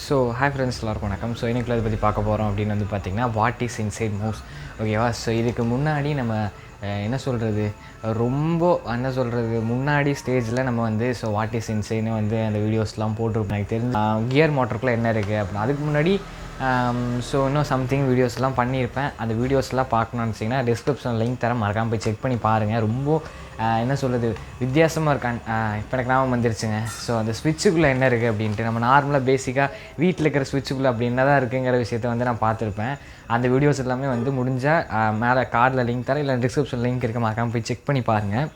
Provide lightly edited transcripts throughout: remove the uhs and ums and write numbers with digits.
So hi friends எல்லாருக்கும் வணக்கம். So இன்னைக்குள்ள இதை பற்றி பார்க்க போகிறோம் அப்படின்னு வந்து பார்த்திங்கன்னா வாட் இஸ் இன்சைட் மவுஸ், ஓகேவா. ஸோ இதுக்கு முன்னாடி நம்ம என்ன சொல்கிறது, ரொம்ப என்ன சொல்கிறது, முன்னாடி ஸ்டேஜில் நம்ம வந்து ஸோ வாட் இஸ் இன்சைட்னு வந்து அந்த வீடியோஸ்லாம் போட்டிருப்போம். எனக்கு தெரிஞ்சு கியர் மோட்டருக்குள்ளே என்ன இருக்குது அப்படின்னு. அதுக்கு முன்னாடி ஸோ இன்னும் சம்திங் வீடியோஸ்லாம் பண்ணியிருப்பேன். அந்த வீடியோஸ்லாம் பார்க்கணும்னு நினச்சிங்கன்னா டிஸ்கிரிப்ஷனில் லிங்க் தரேன், மறக்காமல் போய் செக் பண்ணி பாருங்கள். ரொம்ப என்ன சொல்கிறது, வித்தியாசமாக இருக்கான். இப்போ எனக்கு ஞாபகம் வந்துருச்சுங்க. ஸோ அந்த ஸ்விட்சுக்குள்ளே என்ன இருக்குது அப்படின்ட்டு, நம்ம நார்மலாக பேசிக்காக வீட்டில் இருக்கிற ஸ்விட்சுக்குள்ளே அப்படி என்ன தான் இருக்குங்கிற விஷயத்த வந்து நான் பார்த்துருப்பேன். அந்த வீடியோஸ் எல்லாமே வந்து முடிஞ்சால் மேலே கார்டில் லிங்க் தரேன், இல்லை டிஸ்கிரிப்ஷன் லிங்க் இருக்க, மறக்காமல் போய் செக் பண்ணி பாருங்கள்.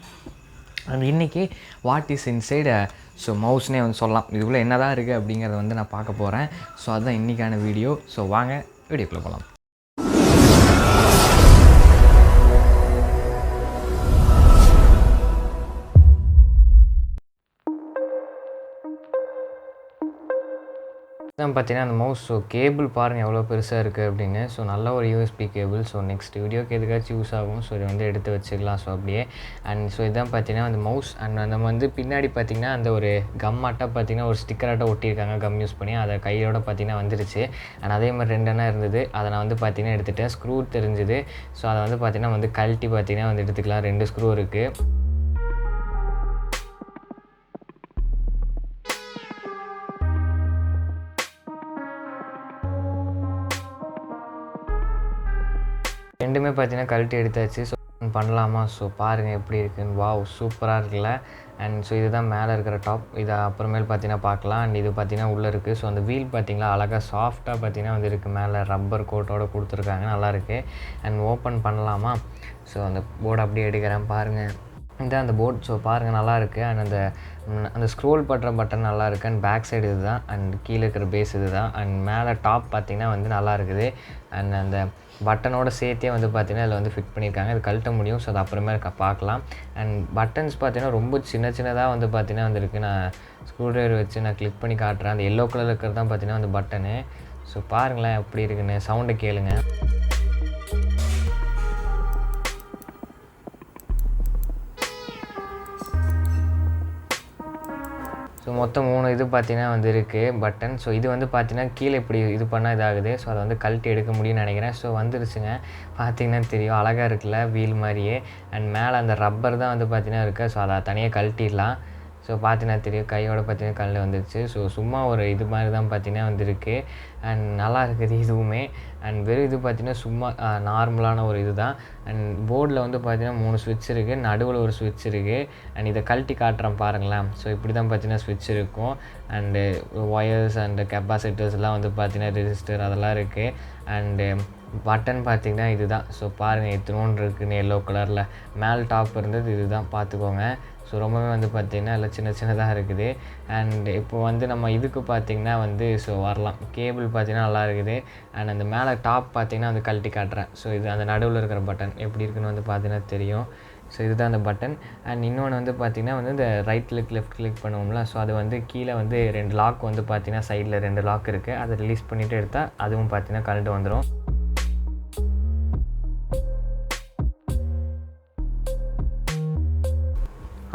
அண்ட் இன்றைக்கி வாட் இஸ் இன்சைடு ஸோ மவுஸ்னே வந்து சொல்லலாம். இதுக்குள்ளே என்ன தான் இருக்குது அப்படிங்கிறத வந்து நான் பார்க்க போகிறேன். ஸோ அதுதான் இன்றைக்கான வீடியோ. ஸோ வாங்க வீடியோக்குள்ளே போகலாம். பார்த்தீங்கன்னா அந்த மவுஸ் ஸோ கேபிள் பாருங்கள் எவ்வளோ பெருசாக இருக்குது அப்படின்னு. ஸோ நல்ல ஒரு யூஎஸ்பி கேபிள். ஸோ நெக்ஸ்ட் வீடியோக்கு எதுக்காச்சும் யூஸ் ஆகும். ஸோ இதை வந்து எடுத்து வச்சுக்கலாம். ஸோ அப்படியே அண்ட் ஸோ இதான் பார்த்தீங்கன்னா அந்த மவுஸ். அண்ட் நம்ம வந்து பின்னாடி பார்த்தீங்கன்னா அந்த ஒரு கம்மாட்டாக பார்த்தீங்கன்னா ஒரு ஸ்டிக்கராட்டாக ஒட்டியிருக்காங்க, கம் யூஸ் பண்ணி. அதை கையோட பார்த்தீங்கன்னா வந்துருச்சு. அண்ட் அதே மாதிரி 2 எண்ணம் இருந்தது, அதை நான் வந்து பார்த்தீங்கன்னா எடுத்துகிட்டேன். ஸ்க்ரூ தெரிஞ்சுது. ஸோ அதை வந்து பார்த்தீங்கன்னா வந்து கழட்டி பார்த்தீங்கன்னா வந்து எடுத்துக்கலாம். 2 ஸ்க்ரூ இருக்குது. ரெண்டுமே பார்த்தீங்கன்னா கழட்டி எடுத்தாச்சு. ஸோ பண்ணலாமா? ஸோ பாருங்கள் எப்படி இருக்குன்னு. வாவ், சூப்பராக இருக்குல்ல. அண்ட் ஸோ இதுதான் மேலே இருக்கிற டாப். இதை அப்புறமேல் பார்த்தீங்கன்னா பார்க்கலாம். அண்ட் இது பார்த்தீங்கன்னா உள்ளே இருக்குது. ஸோ அந்த வீல் பார்த்தீங்களா அழகாக சாஃப்டாக பார்த்தீங்கன்னா வந்து இருக்குது. மேலே ரப்பர் கோட்டோடு கொடுத்துருக்காங்க, நல்லாயிருக்கு. அண்ட் ஓப்பன் பண்ணலாமா? ஸோ அந்த போர்டு அப்படியே எடுக்கிறேன் பாருங்கள். இதுதான் அந்த போர்ட். ஸோ பாருங்கள் நல்லாயிருக்கு. அண்ட் அந்த ஸ்க்ரோல் பண்ணுற பட்டன் நல்லாயிருக்கு. அண்ட் பேக் சைடு இது தான். அண்ட் கீழே இருக்கிற பேஸ் இது தான். அண்ட் மேலே டாப் பார்த்திங்கன்னா வந்து நல்லா இருக்குது. அண்ட் அந்த பட்டனோட சேர்த்தே வந்து பார்த்திங்கன்னா அதில் வந்து ஃபிட் பண்ணியிருக்காங்க. இது கழட்ட முடியும். ஸோ அது அப்புறமே பார்க்கலாம். அண்ட் பட்டன்ஸ் பார்த்திங்கன்னா ரொம்ப சின்னதாக வந்து பார்த்திங்கன்னா வந்துருக்கு. நான் ஸ்க்ரூ ட்ரைவர் வச்சு நான் கிளிக் பண்ணி காட்டுறேன். அந்த எல்லோ கலரில் இருக்கிறது தான் பார்த்திங்கன்னா அந்த பட்டனு. ஸோ பாருங்களேன் எப்படி இருக்குன்னு. சவுண்டை கேளுங்க. ஸோ மொத்தம் 3 இது பார்த்தீங்கன்னா வந்து இருக்குது பட்டன். ஸோ இது வந்து பார்த்தீங்கன்னா கீழே இப்படி இது பண்ணால் இதாகுது. ஸோ அதை வந்து கழட்டி எடுக்க முடியும்னு நினைக்கிறேன். ஸோ வந்துருச்சுங்க, பார்த்தீங்கன்னா தெரியும், அழகாக இருக்குல்ல வீல் மாதிரியே. அண்ட் மேலே அந்த ரப்பர் தான் வந்து பார்த்தீங்கன்னா இருக்குது. ஸோ அதை தனியாக கழட்டிடலாம். ஸோ பார்த்தீங்கன்னா தெரியும், கையோட பார்த்தீங்கன்னா கல்லில் வந்துருச்சு. ஸோ சும்மா ஒரு இது மாதிரி தான் பார்த்தீங்கன்னா வந்துருக்கு. அண்ட் நல்லா இருக்குது இதுவுமே. அண்ட் வெறும் இது பார்த்தீங்கன்னா சும்மா நார்மலான ஒரு இது தான். அண்ட் போர்டில் வந்து பார்த்தீங்கன்னா 3 ஸ்விட்ச் இருக்குது, நடுவில் ஒரு ஸ்விட்ச் இருக்குது. அண்ட் இதை கழட்டி காட்டுறேன் பாருங்களேன். ஸோ இப்படி தான் பார்த்தீங்கன்னா ஸ்விட்ச் இருக்கும். அண்டு ஒயர்ஸ் அண்டு கெப்பாசிட்டர்ஸ்லாம் வந்து பார்த்தீங்கன்னா ரெஜிஸ்டர் அதெல்லாம் இருக்குது. அண்டு பட்டன் பார்த்திங்கன்னா இது தான். ஸோ பாருங்கள் எத்தனோன்னு இருக்குன்னு எல்லோ கலரில். மேல் டாப் இருந்தது இது தான், பார்த்துக்கோங்க. ஸோ ரொம்பவே வந்து பார்த்திங்கன்னா எல்லாம் சின்னதாக இருக்குது. அண்ட் இப்போ வந்து நம்ம இதுக்கு பார்த்திங்கன்னா வந்து ஸோ வரலாம். கேபிள் பார்த்திங்கன்னா நல்லா இருக்குது. அண்ட் அந்த மேலே டாப் பார்த்திங்கன்னா வந்து கழட்டி காட்டுறேன். ஸோ இது அந்த நடுவில் இருக்கிற பட்டன் எப்படி இருக்குன்னு வந்து பார்த்திங்கன்னா தெரியும். ஸோ இதுதான் அந்த பட்டன். அண்ட் இன்னொன்று வந்து பார்த்திங்கன்னா வந்து இந்த ரைட் கிளிக் லெஃப்ட் கிளிக் பண்ணுவோம்ல. ஸோ அது வந்து கீழே வந்து 2 லாக் வந்து பார்த்திங்கன்னா சைடில் 2 லாக் இருக்குது. அதை ரிலீஸ் பண்ணிவிட்டு எடுத்தால் அதுவும் பார்த்திங்கன்னா கழண்டு வந்துடும்.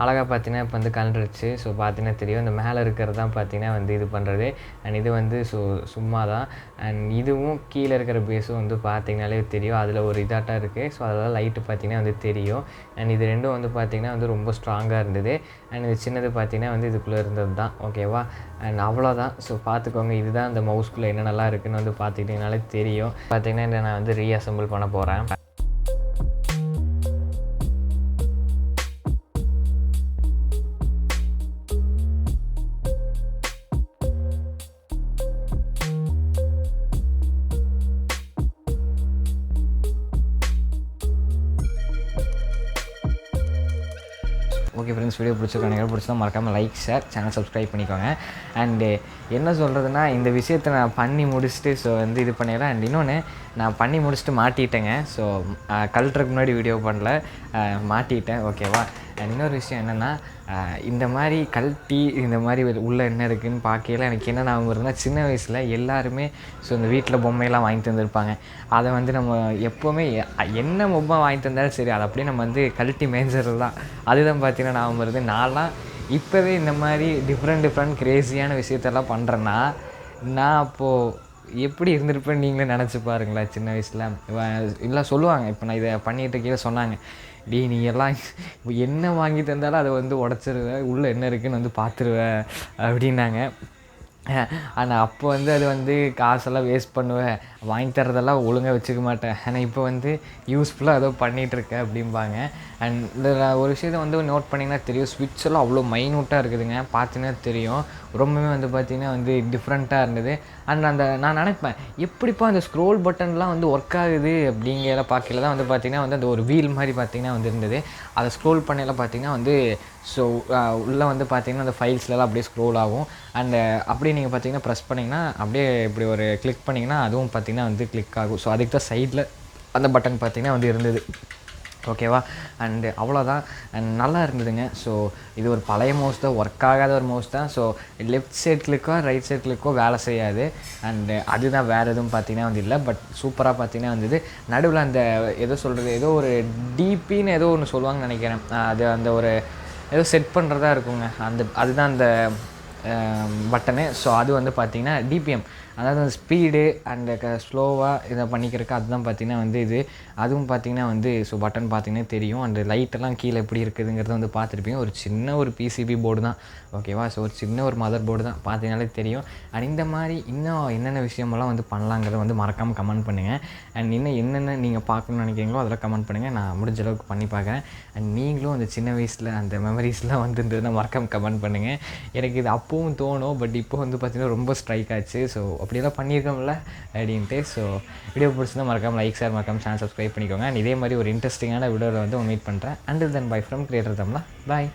அழகாக பார்த்தீங்கன்னா இப்போ வந்து கலண்டுருச்சு. ஸோ பார்த்தீங்கன்னா தெரியும், இந்த மேலே இருக்கிறது தான் பார்த்தீங்கன்னா வந்து இது பண்ணுறது. அண்ட் இது வந்து ஸோ சும்மா தான். அண்ட் இதுவும் கீழே இருக்கிற பேஸும் வந்து பார்த்திங்கனாலே தெரியும், அதில் ஒரு இதாட்டாக இருக்குது. ஸோ அதெல்லாம் லைட்டு பார்த்திங்கன்னா வந்து தெரியும். அண்ட் இது ரெண்டும் வந்து பார்த்திங்கன்னா வந்து ரொம்ப ஸ்ட்ராங்காக இருந்தது. அண்ட் இது சின்னது பார்த்திங்கன்னா வந்து இதுக்குள்ளே இருந்தது தான், ஓகேவா. அண்ட் அவ்வளோதான். ஸோ பார்த்துக்கோங்க, இதுதான் அந்த மவுஸ்குள்ளே என்னென்னலாம் இருக்குதுன்னு வந்து பார்த்துக்கிட்டிங்கனாலே தெரியும். பார்த்திங்கன்னா இதை நான் வந்து ரீஅசம்பிள் பண்ண போகிறேன். ஓகே ஃப்ரெண்ட்ஸ், வீடியோ பிடிச்சிருந்தா மறக்காமல் லைக், ஷேர், சேனல் சப்ஸ்கிரைப் பண்ணிக்கோங்க. அண்டு என்ன சொல்கிறதுனா, இந்த விஷயத்தை நான் பண்ணி முடிச்சுட்டு ஸோ வந்து இது பண்ணிடுறேன். அண்ட் இன்னொன்று நான் பண்ணி முடிச்சுட்டு மாட்டிட்டேங்க. ஸோ கழட்டுறதுக்கு முன்னாடி வீடியோ பண்ணல, மாட்டிட்டேன், ஓகேவா. அண்ட் இன்னொரு விஷயம் என்னென்னா, இந்த மாதிரி கழட்டி இந்த மாதிரி உள்ளே என்ன இருக்குதுன்னு பார்க்கையில எனக்கு என்ன ஞாபகம் வருதுன்னா, சின்ன வயசில் எல்லாருமே ஸோ இந்த வீட்டில் பொம்மையெல்லாம் வாங்கி தந்துருப்பாங்க. அதை வந்து நம்ம எப்போவுமே என்ன பொம்மை வாங்கி தந்தாலும் சரி, அதை அப்படியே நம்ம வந்து கழட்டி மேய்ஞ்சிறது தான். அதுதான் பார்த்தீங்கன்னா ஞாபகம் வருது. நான்லாம் இப்போவே இந்த மாதிரி டிஃப்ரெண்ட் க்ரேஸியான விஷயத்தெல்லாம் பண்ணுறேன்னா நான் அப்போது எப்படி இருந்திருப்பேன்னு நீங்களே நெனச்சு பாருங்களேன் சின்ன வயசில. இல்லை சொல்லுவாங்க, இப்போ நான் இதை பண்ணிட்டு இருக்கையில சொன்னாங்க, "டேய் நீ எல்லாம் என்ன வாங்கி தந்தாலும் அத வந்து உடைச்சிருவ. உள்ள என்ன இருக்குன்னு வந்து பார்த்துருவ" அப்படின்னாங்க. ஆனா அப்போ வந்து அது வந்து காசெல்லாம் வேஸ்ட் பண்ணுவேன். வாங்கி தர்றதெல்லாம் ஒழுங்கா வச்சுக்க மாட்டேன். ஆனா இப்போ வந்து யூஸ்ஃபுல்லா ஏதோ பண்ணிகிட்டுருக்க அப்படிம்பாங்க. அண்ட் இதில் ஒரு விஷயத்த வந்து நோட் பண்ணிங்கன்னா தெரியும். ஸ்விட்ச் எல்லாம் அவ்வளோ மைன்யூட்டாக இருக்குதுங்க. பார்த்தீங்கன்னா தெரியும். ரொம்பவே வந்து பார்த்தீங்கன்னா வந்து டிஃப்ரெண்ட்டாக இருந்தது. அண்ட் நான் நினைப்பேன், எப்படிப்பா அந்த ஸ்க்ரோல் பட்டன்லாம் வந்து ஒர்க் ஆகுது அப்படிங்கிற பார்க்கையில தான் வந்து பார்த்தீங்கன்னா வந்து அந்த ஒரு வீல் மாரி பார்த்தீங்கன்னா வந்து இருந்தது. அதை ஸ்க்ரோல் பண்ணையில பார்த்தீங்கன்னா வந்து ஸோ உள்ளே வந்து பார்த்தீங்கன்னா அந்த ஃபைல்ஸ்லலாம் அப்படியே ஸ்க்ரோல் ஆகும். அண்டு அப்படியே நீங்கள் பார்த்தீங்கன்னா ப்ரெஸ் பண்ணிங்கன்னா அப்படியே இப்படி ஒரு கிளிக் பண்ணிங்கன்னா அதுவும் பார்த்தீங்கன்னா வந்து கிளிக் ஆகும். ஸோ அதுக்கு தான் சைடில் அந்த பட்டன் பார்த்தீங்கன்னா வந்து இருந்தது. ஓகேவா? அண்டு அவ்வளோதான். அண்ட் நல்லா இருந்ததுங்க. ஸோ இது ஒரு பழைய மவுஸ் தான், ஒர்க் ஆகாத ஒரு மவுஸ் தான். ஸோ லெஃப்ட் சைட் கிளிக்கோ ரைட் சைட் கிளிக்கோ வேலை செய்யாது. அண்டு அதுதான், வேறு எதுவும் பார்த்தீங்கன்னா வந்து இல்லை. பட் சூப்பராக பார்த்தீங்கன்னா வந்தது. நடுவில் அந்த ஏதோ சொல்கிறது, ஏதோ ஒரு டிபின்னு ஏதோ ஒன்று சொல்லுவாங்கன்னு நினைக்கிறேன். அது அந்த ஒரு ஏதோ செட் பண்ணுறதா இருக்குங்க. அதுதான் அந்த பட்டனு. ஸோ அது வந்து பார்த்திங்கன்னா டிபிஎம், அதாவது அந்த ஸ்பீடு அண்டு ஸ்லோவாக இதை பண்ணிக்கிறதுக்கு அதுதான் பார்த்திங்கன்னா வந்து இது. அதுவும் பார்த்திங்கன்னா வந்து ஸோ பட்டன் பார்த்திங்கன்னா தெரியும். அண்டு லைட்டெல்லாம் கீழே எப்படி இருக்குதுங்கிறத வந்து பார்த்துருப்பீங்க. ஒரு சின்ன ஒரு பிசிபி போர்டு தான். ஓகேவா? ஸோ ஒரு சின்ன ஒரு மதர் போர்டு தான், பார்த்தீங்கனாலே தெரியும். அண்ட் இந்த மாதிரி இன்னும் என்னென்ன விஷயமெல்லாம் வந்து பண்ணலாங்கிறத வந்து மறக்காமல் கமெண்ட் பண்ணுங்கள். அண்ட் இன்னும் என்னென்ன நீங்கள் பார்க்கணுன்னு நினைக்கிறீங்களோ அதெல்லாம் கமெண்ட் பண்ணுங்கள். நான் முடிஞ்ச அளவுக்கு பண்ணி பார்க்குறேன். அண்ட் நீங்களும் அந்த சின்ன வயசில் அந்த மெமரிஸ்லாம் வந்துருந்ததுன்னா மறக்காமல் கமெண்ட் பண்ணுங்கள். எனக்கு இது அப்பவும் தோணும், பட் இப்போ வந்து பார்த்திங்கன்னா ரொம்ப ஸ்ட்ரைக் ஆச்சு. ஸோ அப்படியெல்லாம் பண்ணியிருக்கோம்ல அப்படின்ட்டு. ஸோ வீடியோ பிடிச்சிருந்தா மறக்காமல் லைக், ஷேர், மறக்காமல் சேனல் சப்ஸ்கிரைப் பண்ணிக்கோங்க. அண்ட் இதே மாதிரி ஒரு இன்ட்ரெஸ்டிங்கான வீடியோவில் வந்து மீட் பண்ணுறேன். Until then by from creator Tamizha. Bye.